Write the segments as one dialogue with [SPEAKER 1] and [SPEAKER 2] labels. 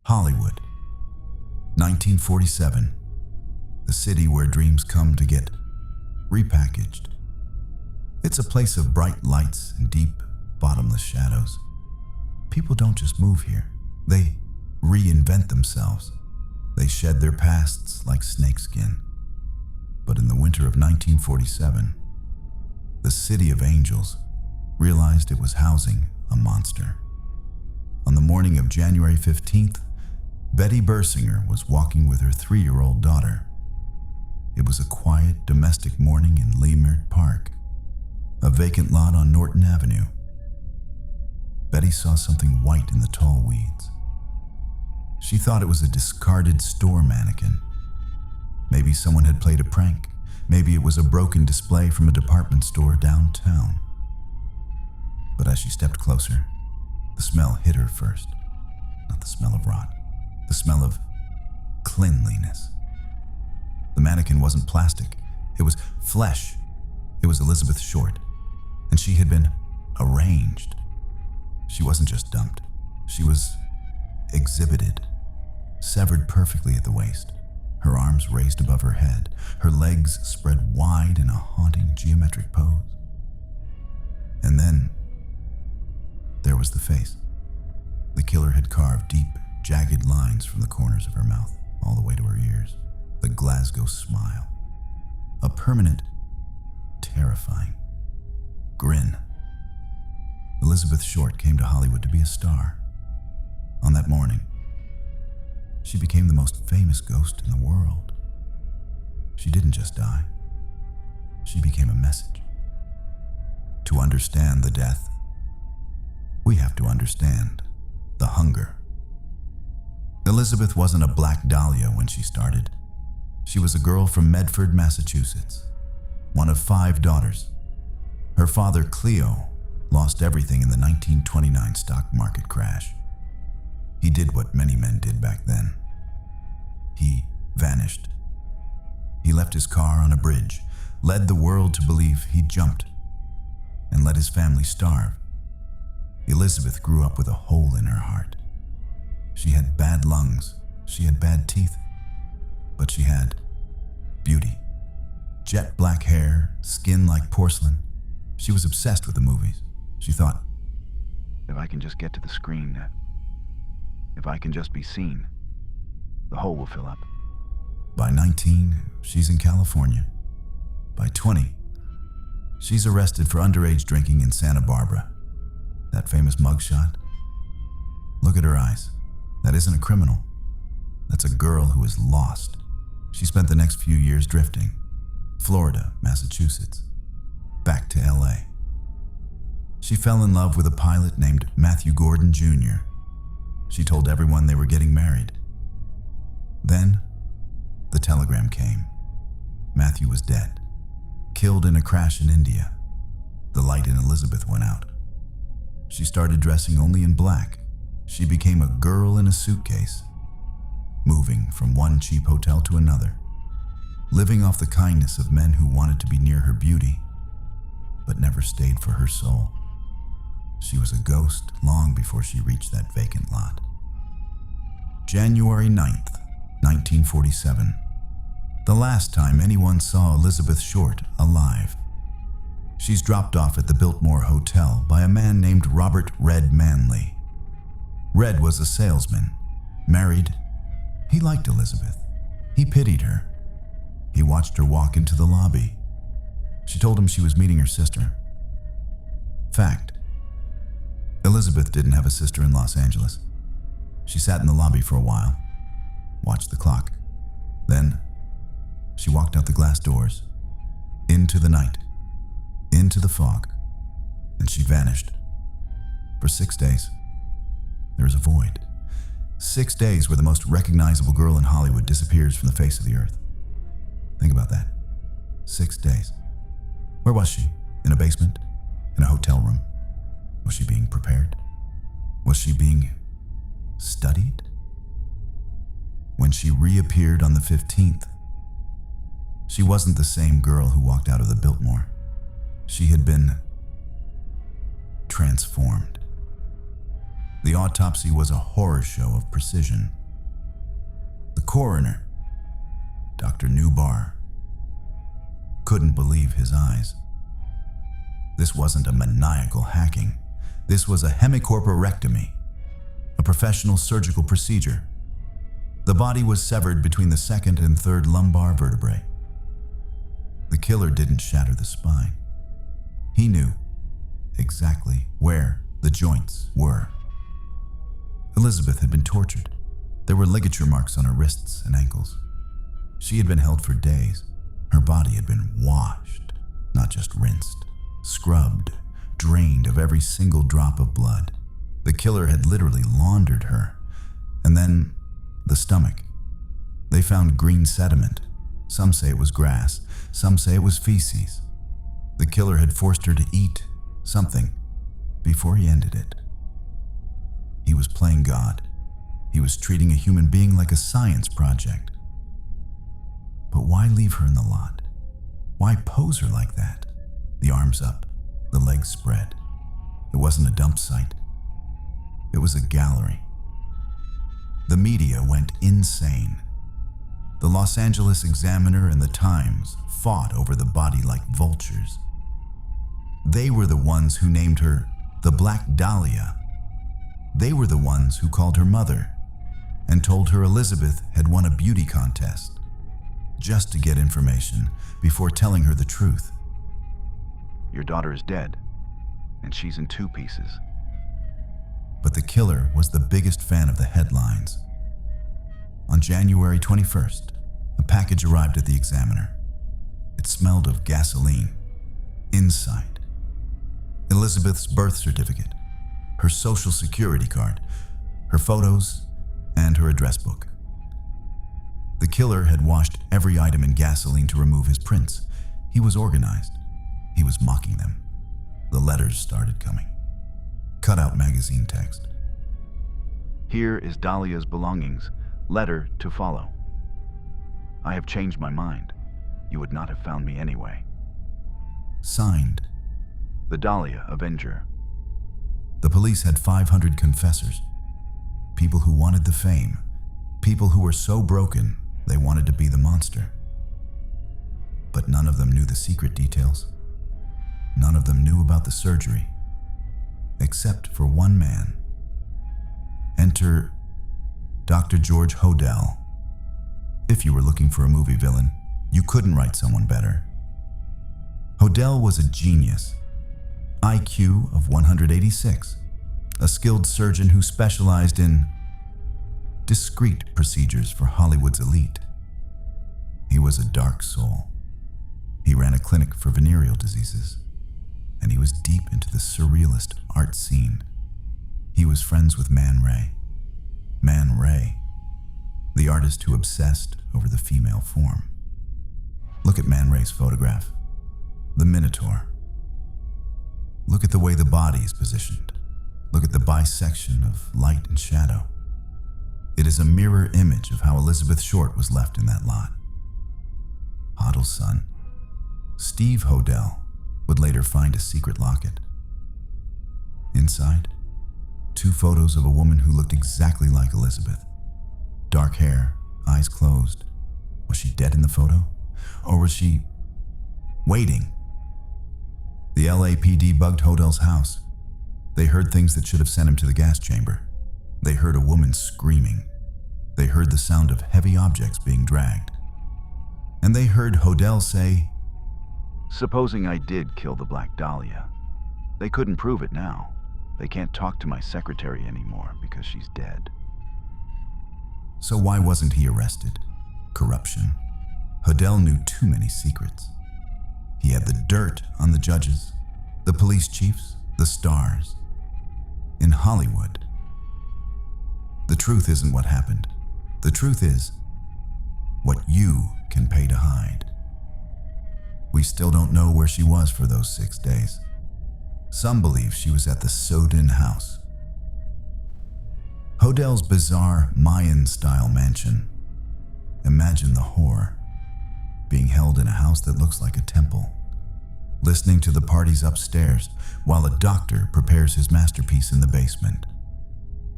[SPEAKER 1] Hollywood, 1947, the city where dreams come to get repackaged. It's a place of bright lights and deep, bottomless shadows. People don't just move here, they reinvent themselves. They shed their pasts like snakeskin. But in the winter of 1947, the City of Angels realized it was housing a monster. On the morning of January 15th, Betty Bersinger was walking with her 3-year-old daughter. It was a quiet, domestic morning in Leimert Park, a vacant lot on Norton Avenue. Betty saw something white in the tall weeds. She thought it was a discarded store mannequin. Maybe someone had played a prank. Maybe it was a broken display from a department store downtown. But as she stepped closer, the smell hit her first. Not the smell of rot, the smell of cleanliness. The mannequin wasn't plastic. It was flesh. It was Elizabeth Short, and she had been arranged. She wasn't just dumped. She was exhibited, severed perfectly at the waist, her arms raised above her head, her legs spread wide in a haunting geometric pose. And then there was the face. The killer had carved deep, jagged lines from the corners of her mouth all the way to her ears. The Glasgow smile. A permanent, terrifying grin. Elizabeth Short came to Hollywood to be a star. On that morning, she became the most famous ghost in the world. She didn't just die. She became a message. To understand the death, we have to understand the hunger. Elizabeth wasn't a Black Dahlia when she started. She was a girl from Medford, Massachusetts, one of 5 daughters. Her father, Cleo, lost everything in the 1929 stock market crash. He did what many men did back then. He vanished. He left his car on a bridge, led the world to believe he jumped, and let his family starve. Elizabeth grew up with a hole in her heart. She had bad lungs, she had bad teeth, but she had beauty. Jet black hair, skin like porcelain. She was obsessed with the movies. She thought, if I can just get to the screen, if I can just be seen, the hole will fill up. By 19, she's in California. By 20, she's arrested for underage drinking in Santa Barbara. That famous mugshot? Look at her eyes. That isn't a criminal. That's a girl who is lost. She spent the next few years drifting. Florida, Massachusetts, back to LA. She fell in love with a pilot named Matthew Gordon Jr. She told everyone they were getting married. Then, the telegram came. Matthew was dead, killed in a crash in India. The light in Elizabeth went out. She started dressing only in black. She became a girl in a suitcase, moving from one cheap hotel to another, living off the kindness of men who wanted to be near her beauty, but never stayed for her soul. She was a ghost long before she reached that vacant lot. January 9th, 1947. The last time anyone saw Elizabeth Short alive. She's dropped off at the Biltmore Hotel by a man named Robert Red Manley. Red was a salesman, married. He liked Elizabeth. He pitied her. He watched her walk into the lobby. She told him she was meeting her sister. Fact: Elizabeth didn't have a sister in Los Angeles. She sat in the lobby for a while, watched the clock. Then, she walked out the glass doors, into the night, into the fog, and she vanished. For 6 days, there was a void. 6 days where the most recognizable girl in Hollywood disappears from the face of the earth. Think about that. 6 days. Where was she? In a basement? In a hotel room? Was she being prepared? Was she being studied? When she reappeared on the 15th, she wasn't the same girl who walked out of the Biltmore. She had been transformed. The autopsy was a horror show of precision. The coroner, Dr. Newbar, couldn't believe his eyes. This wasn't a maniacal hacking. This was a hemicorporectomy, a professional surgical procedure. The body was severed between the second and third lumbar vertebrae. The killer didn't shatter the spine. He knew exactly where the joints were. Elizabeth had been tortured. There were ligature marks on her wrists and ankles. She had been held for days. Her body had been washed, not just rinsed, scrubbed, drained of every single drop of blood. The killer had literally laundered her. And then the stomach. They found green sediment. Some say it was grass. Some say it was feces. The killer had forced her to eat something before he ended it. He was playing God. He was treating a human being like a science project. But why leave her in the lot? Why pose her like that? The arms up, the legs spread. It wasn't a dump site. It was a gallery. The media went insane. The Los Angeles Examiner and the Times fought over the body like vultures. They were the ones who named her the Black Dahlia. They were the ones who called her mother and told her Elizabeth had won a beauty contest just to get information before telling her the truth.
[SPEAKER 2] Your daughter is dead, and she's in 2 pieces.
[SPEAKER 1] But the killer was the biggest fan of the headlines. On January 21st, a package arrived at the Examiner. It smelled of gasoline. Inside, Elizabeth's birth certificate, her social security card, her photos, and her address book. The killer had washed every item in gasoline to remove his prints. He was organized. He was mocking them. The letters started coming. Cut-out magazine text.
[SPEAKER 2] Here is Dahlia's belongings. Letter to follow. I have changed my mind. You would not have found me anyway.
[SPEAKER 1] Signed,
[SPEAKER 2] The Dahlia Avenger.
[SPEAKER 1] the police had 500 confessors. People who wanted the fame. People who were so broken they wanted to be the monster. But none of them knew the secret details. None of them knew about the surgery. Except for one man. Enter Dr. George Hodel. If you were looking for a movie villain, you couldn't write someone better. Hodel was a genius. IQ of 186. A skilled surgeon who specialized in discreet procedures for Hollywood's elite. He was a dark soul. He ran a clinic for venereal diseases, and he was deep into the surrealist art scene. He was friends with Man Ray. Man Ray, the artist who obsessed over the female form. Look at Man Ray's photograph, the Minotaur. Look at the way the body is positioned. Look at the bisection of light and shadow. It is a mirror image of how Elizabeth Short was left in that lot. Hodel's son, Steve Hodel, would later find a secret locket. Inside, 2 photos of a woman who looked exactly like Elizabeth. Dark hair, eyes closed. Was she dead in the photo? Or was she waiting? The LAPD bugged Hodel's house. They heard things that should have sent him to the gas chamber. They heard a woman screaming. They heard the sound of heavy objects being dragged. And they heard Hodel say,
[SPEAKER 2] Supposing I did kill the Black Dahlia. They couldn't prove it now. They can't talk to my secretary anymore because she's dead.
[SPEAKER 1] so why wasn't he arrested? Corruption. Hodel knew too many secrets. He had the dirt on the judges, the police chiefs, the stars. In Hollywood, the truth isn't what happened. The truth is what you can pay to hide. We still don't know where she was for those 6 days. Some believe she was at the Sodin house. Hodel's bizarre Mayan-style mansion. Imagine the horror. Being held in a house that looks like a temple. Listening to the parties upstairs while a doctor prepares his masterpiece in the basement.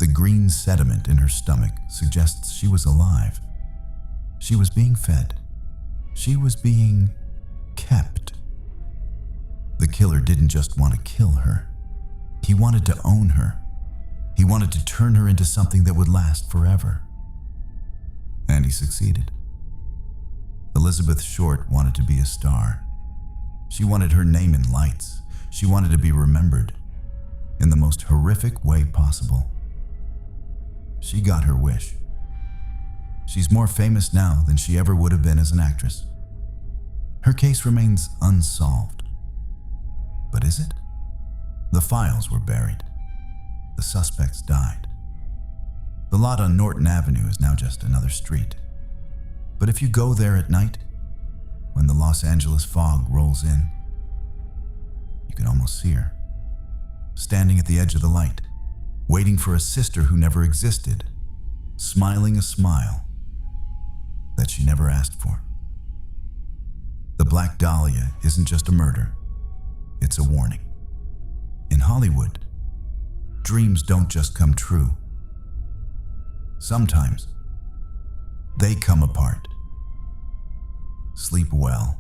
[SPEAKER 1] The green sediment in her stomach suggests she was alive. She was being fed. She was being kept. The killer didn't just want to kill her. He wanted to own her. He wanted to turn her into something that would last forever. And he succeeded. Elizabeth Short wanted to be a star. She wanted her name in lights. She wanted to be remembered in the most horrific way possible. She got her wish. She's more famous now than she ever would have been as an actress. Her case remains unsolved. But is it? The files were buried. The suspects died. The lot on Norton Avenue is now just another street. But if you go there at night, when the Los Angeles fog rolls in, you can almost see her, standing at the edge of the light, waiting for a sister who never existed, smiling a smile that she never asked for. The Black Dahlia isn't just a murder, it's a warning. In Hollywood, dreams don't just come true. Sometimes, they come apart. Sleep well.